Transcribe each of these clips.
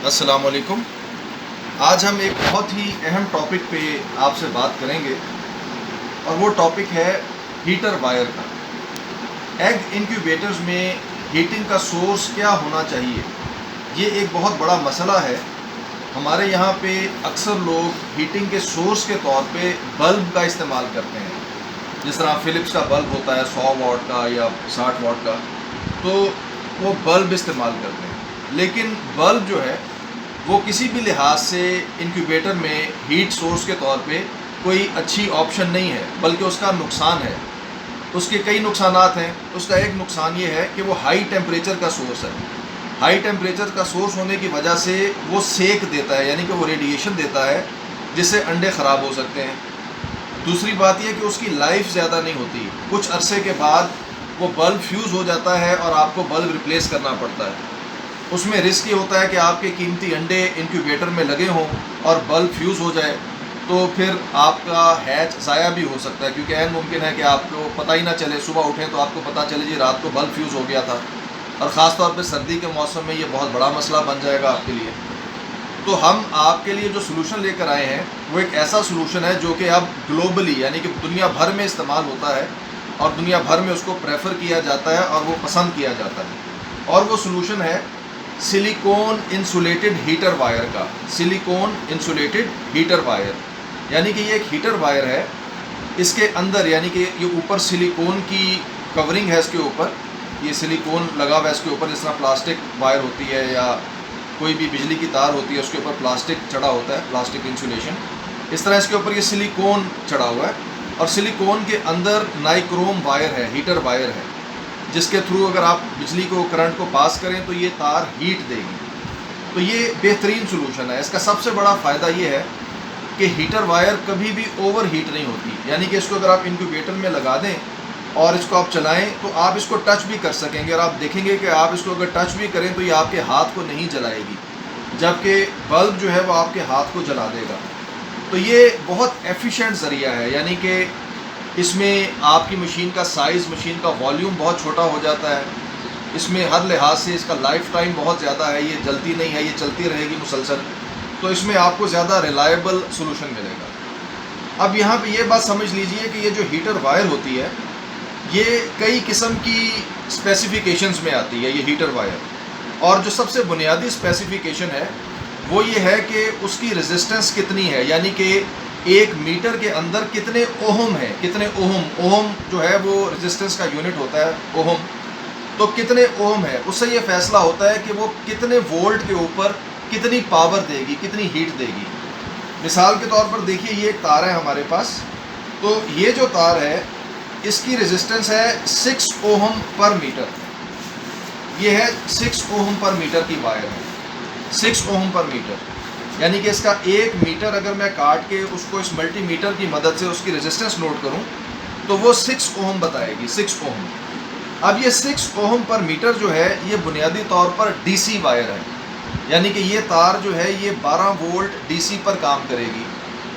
अस्सलाम वालेकुम। आज हम एक बहुत ही अहम टॉपिक पे आपसे बात करेंगे और वो टॉपिक है हीटर वायर का। एग इंक्यूबेटर्स में हीटिंग का सोर्स क्या होना चाहिए, ये एक बहुत बड़ा मसला है। हमारे यहाँ पे अक्सर लोग हीटिंग के सोर्स के तौर पे बल्ब का इस्तेमाल करते हैं। जिस तरह फ़िलिप्स का बल्ब होता है 100 वाट का या 60 वाट का, तो वो बल्ब इस्तेमाल करते हैं। लेकिन बल्ब जो है वो किसी भी लिहाज से इंक्यूबेटर में हीट सोर्स के तौर पे कोई अच्छी ऑप्शन नहीं है, बल्कि उसका नुकसान है। उसके कई नुकसानात हैं। उसका एक नुकसान ये है कि वो हाई टेम्परेचर का सोर्स है। हाई टेम्परेचर का सोर्स होने की वजह से वो सेक देता है, यानी कि वो रेडिएशन देता है जिससे अंडे ख़राब हो सकते हैं। दूसरी बात यह कि उसकी लाइफ ज़्यादा नहीं होती। कुछ अरसे के बाद वो बल्ब फ्यूज़ हो जाता है और आपको बल्ब रिप्लेस करना पड़ता है। उसमें रिस्क ये होता है कि आपके कीमती अंडे इंक्यूबेटर में लगे हों और बल्ब फ्यूज़ हो जाए, तो फिर आपका हैच ज़ाया भी हो सकता है, क्योंकि ऐन मुमकिन है कि आपको पता ही ना चले। सुबह उठें तो आपको पता चले जी रात को बल्ब फ्यूज़ हो गया था। और ख़ास तौर पे सर्दी के मौसम में ये बहुत बड़ा मसला बन जाएगा आपके लिए। तो हम आपके लिए जो सलूशन लेकर आए हैं वो एक ऐसा सलूशन है जो कि अब ग्लोबली, यानी कि दुनिया भर में इस्तेमाल होता है और दुनिया भर में उसको प्रेफर किया जाता है और वो पसंद किया जाता है। और वो सलूशन है सिलिकॉन इंसुलेटेड हीटर वायर का। सिलिकॉन इंसुलेटेड हीटर वायर, यानी कि ये एक हीटर वायर है। इसके अंदर, यानी कि ये ऊपर सिलिकॉन की कवरिंग है, इसके ऊपर ये सिलिकॉन लगा हुआ है। इसके ऊपर जिस तरह प्लास्टिक वायर होती है या कोई भी बिजली की तार होती है, उसके ऊपर प्लास्टिक चढ़ा होता है, प्लास्टिक इंसुलेशन। इस तरह इसके ऊपर ये सिलिकॉन चढ़ा हुआ है और सिलिकॉन के अंदर नाइक्रोम वायर है, हीटर वायर है, जिसके थ्रू अगर आप बिजली को, करंट को पास करें तो ये तार हीट देगी। तो ये बेहतरीन सोलूशन है। इसका सबसे बड़ा फ़ायदा ये है कि हीटर वायर कभी भी ओवर हीट नहीं होती, यानी कि इसको अगर आप इंक्यूबेटर में लगा दें और इसको आप चलाएं तो आप इसको टच भी कर सकेंगे और आप देखेंगे कि आप इसको अगर टच भी करें तो ये आपके हाथ को नहीं जलाएगी, जबकि बल्ब जो है वो आपके हाथ को जला देगा। तो ये बहुत एफिशिएंट ज़रिया है, यानी कि इसमें आपकी मशीन का साइज़, मशीन का वॉल्यूम बहुत छोटा हो जाता है। इसमें हर लिहाज से इसका लाइफ टाइम बहुत ज़्यादा है, ये जलती नहीं है, ये चलती रहेगी मुसलसल। तो इसमें आपको ज़्यादा रिलायबल सोल्यूशन मिलेगा। अब यहाँ पे ये बात समझ लीजिए कि ये जो हीटर वायर होती है ये कई किस्म की स्पेसिफिकेशंस में आती है, ये हीटर वायर। और जो सबसे बुनियादी स्पेसिफिकेशन है वो ये है कि उसकी रेजिस्टेंस कितनी है, यानी कि 1 मीटर के अंदर कितने ओहम है, कितने ओहम। ओहम जो है वो रेजिस्टेंस का यूनिट होता है, ओहम। तो कितने ओहम है, उससे ये फैसला होता है कि वो कितने वोल्ट के ऊपर कितनी पावर देगी, कितनी हीट देगी। मिसाल के तौर पर देखिए, ये एक तार है हमारे पास। तो ये जो तार है इसकी रेजिस्टेंस है 6 ओहम पर मीटर। ये है 6 ओहम पर मीटर की वायर है, 6 ओहम पर मीटर। यानी कि इसका 1 मीटर अगर मैं काट के उसको इस मल्टीमीटर की मदद से उसकी रेजिस्टेंस नोट करूं तो वो 6 ओहम बताएगी, 6 ओहम। अब ये 6 ओहम पर मीटर जो है ये बुनियादी तौर पर डीसी वायर है, यानी कि ये तार जो है ये 12 वोल्ट डीसी पर काम करेगी।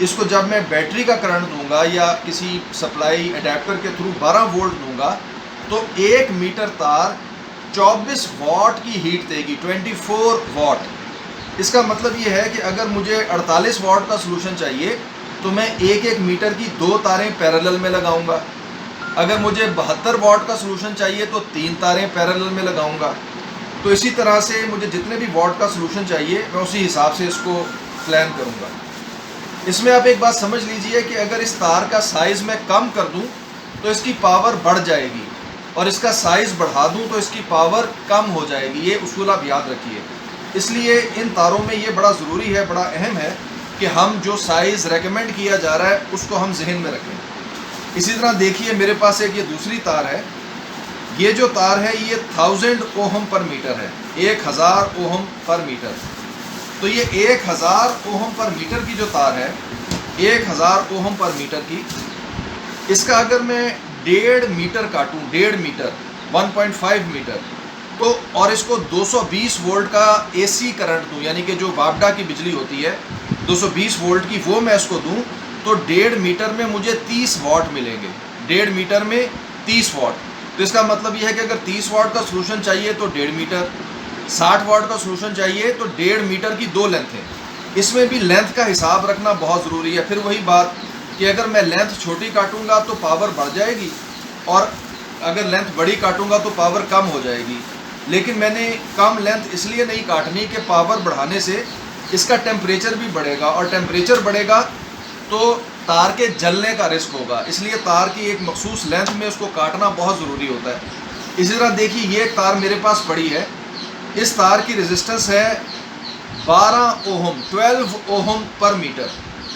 इसको जब मैं बैटरी का करंट दूंगा या किसी सप्लाई अडेप्टर के थ्रू 12 वोल्ट दूंगा तो 1 मीटर तार 24 वाट की हीट देगी, 24 वाट। इसका मतलब ये है कि अगर मुझे 48 वाट का सोल्यूशन चाहिए तो मैं 1-1 मीटर की 2 तारें पैरेलल में लगाऊंगा। अगर मुझे 72 वाट का सोल्यूशन चाहिए तो 3 तारें पैरेलल में लगाऊंगा। तो इसी तरह से मुझे जितने भी वाट का सोल्यूशन चाहिए मैं उसी हिसाब से इसको प्लान करूंगा। इसमें आप एक बात समझ लीजिए कि अगर इस तार का साइज़ मैं कम कर दूं तो इसकी पावर बढ़ जाएगी और इसका साइज़ बढ़ा दूं तो इसकी पावर कम हो जाएगी। ये उसूल आप याद रखिए। इसलिए इन तारों में ये बड़ा ज़रूरी है, बड़ा अहम है कि हम जो साइज़ रेकमेंड किया जा रहा है उसको हम जहन में रखें। इसी तरह देखिए, मेरे पास एक ये दूसरी तार है। ये जो तार है ये 1000 ओहम पर मीटर है, 1000 ओहम पर मीटर। तो ये 1000 ओहम पर मीटर की जो तार है, 1000 ओहम पर मीटर की, इसका अगर मैं 1.5 मीटर काटूँ, 1.5 मीटर, 1.5 मीटर, तो और इसको 220 वोल्ट का एसी करंट दूँ, यानी कि जो बापडा की बिजली होती है 220 वोल्ट की, वो मैं इसको दूँ तो 1.5 मीटर में मुझे 30 वाट मिलेंगे। 1.5 मीटर में 30 वाट। तो इसका मतलब यह है कि अगर 30 वाट का सोल्यूशन चाहिए तो 1.5 मीटर, 60 वाट का सोल्यूशन चाहिए तो 1.5 मीटर की 2 लेंथ है। इसमें भी लेंथ का हिसाब रखना बहुत ज़रूरी है। फिर वही बात कि अगर मैं लेंथ छोटी काटूंगा तो पावर बढ़ जाएगी और अगर लेंथ बड़ी काटूंगा तो पावर कम हो जाएगी। लेकिन मैंने कम लेंथ इसलिए नहीं काटनी कि पावर बढ़ाने से इसका टेम्परेचर भी बढ़ेगा और टेम्परेचर बढ़ेगा तो तार के जलने का रिस्क होगा, इसलिए तार की एक मखसूस लेंथ में उसको काटना बहुत ज़रूरी होता है। इसी तरह देखिए ये तार मेरे पास पड़ी है, इस तार की रेजिस्टेंस है 12 ohm, 12 ohm per metre.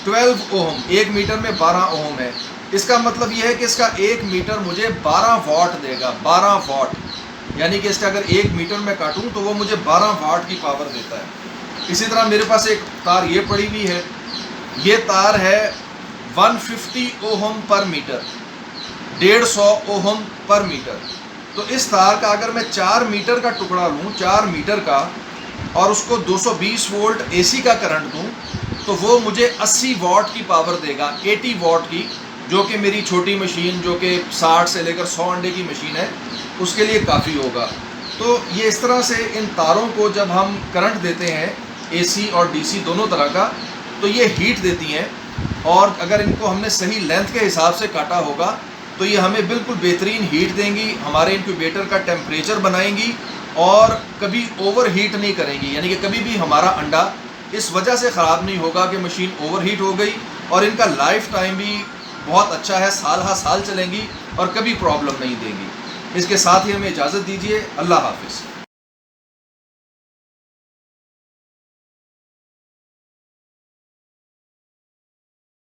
12 ohm, 1 metre में 12 ओहम है। इसका मतलब यह है कि इसका 1 मीटर मुझे 12 वाट देगा, 12 वाट। यानी कि इसका अगर 1 मीटर में काटूं तो वो मुझे 12 वाट की पावर देता है। इसी तरह मेरे पास एक तार ये पड़ी हुई है, ये तार है 150 ohm per metre, 150 ohm per metre. तो इस तार का अगर मैं 4 मीटर का टुकड़ा लूँ, 4 मीटर का, और उसको 220 वोल्ट एसी का करंट दूँ तो वो मुझे 80 वाट की पावर देगा, 80 वाट की, जो कि मेरी छोटी मशीन जो कि 60 से लेकर 100 अंडे की मशीन है उसके लिए काफ़ी होगा। तो ये इस तरह से इन तारों को जब हम करंट देते हैं एसी और डीसी दोनों तरह का तो ये हीट देती हैं, और अगर इनको हमने सही लेंथ के हिसाब से काटा होगा तो ये हमें बिल्कुल बेहतरीन हीट देंगी, हमारे इंक्यूबेटर का टेम्परेचर बनाएंगी और कभी ओवर हीट नहीं करेंगी। यानी कि कभी भी हमारा अंडा इस वजह से ख़राब नहीं होगा कि मशीन ओवर हीट हो गई, और इनका लाइफ टाइम भी बहुत अच्छा है, साल हा साल चलेंगी और कभी प्रॉब्लम नहीं देंगी। इसके साथ ही हमें इजाज़त दीजिए। अल्लाह हाफ़िज़।